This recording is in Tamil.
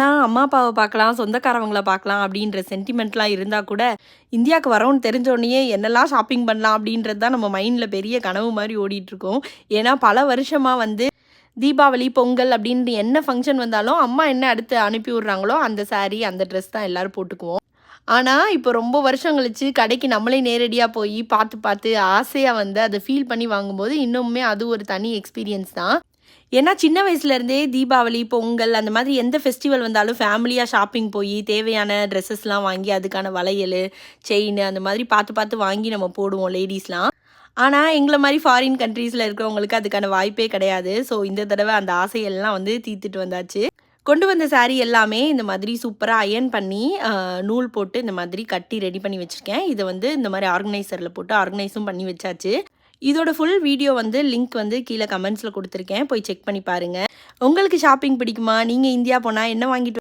அம்மா அப்பாவை பார்க்கலாம், சொந்தக்காரவங்கள பார்க்கலாம் அப்படின்ற சென்டிமெண்ட்லாம் இருந்தா கூட, இந்தியாவுக்கு வரோன்னு தெரிஞ்சோனயே என்னலாம் ஷாப்பிங் பண்ணலாம் அப்படின்றது தான் நம்ம மைண்ட்ல பெரிய கனவு மாரி ஓடிட்டுருக்கும். ஏன்னா பல வருஷமா வந்து தீபாவளி, பொங்கல் அப்படின்னு என்ன ஃபங்ஷன் வந்தாலும், அம்மா என்ன அடுத்து அனுப்பி விடுறாங்களோ, அந்த சாரி, அந்த ட்ரெஸ் தான் எல்லாரும் போட்டுக்குவோம். ஆனா, இப்போ ரொம்ப வருஷம் கழிச்சு கடைக்கு நம்மளே நேரடியா போயி பார்த்து, பார்த்து ஆசையா வந்து அத ஃபீல் பண்ணி வாங்கும்போது, இன்னுமே அது ஒரு தனி எக்ஸ்பீரியன்ஸ் தான். ஏன்னா, சின்ன வயசுலேருந்தே தீபாவளி, பொங்கல் அந்த மாதிரி எந்த ஃபெஸ்டிவல் வந்தாலும் ஃபேமிலியா ஷாப்பிங் போயி, தேவையான ட்ரெஸ்ஸஸ்லாம் வாங்கி, அதுக்கான வளையலு, செயினு அந்த மாதிரி பார்த்து, பார்த்து வாங்கி நம்ம போடுவோம் லேடீஸ்லாம். ஆனா, எங்கள மாரி ஃபாரின் கண்ட்ரீஸ்ல இருக்கிறவங்களுக்கு அதுக்கான வாய்ப்பே கிடையாது. ஸோ, இந்த தடவ அந்த ஆசையெல்லாம் வந்து தீர்த்துட்டு வந்தாச்சு. கொண்டு வந்த சாரி எல்லாமே இந்த மாதிரி சூப்பரா அயர்ன் பண்ணி, நூல் போட்டு இந்த மாதிரி கட்டி ரெடி பண்ணி வச்சிருக்கேன். இத வந்து இந்த மாரி ஆர்கனைசர்ல போட்டு ஆர்கனைஸும் பண்ணி வச்சாச்சு. இதோட ஃபுல் வீடியோ வந்து லிங்க் வந்து கீழ கமெண்ட்ஸ்ல குடுத்துருக்கேன். போய் செக் பண்ணி பாருங்க. உங்களுக்கு ஷாப்பிங் பிடிக்குமா? நீங்க இந்தியா போனா என்ன வாங்கிட்டு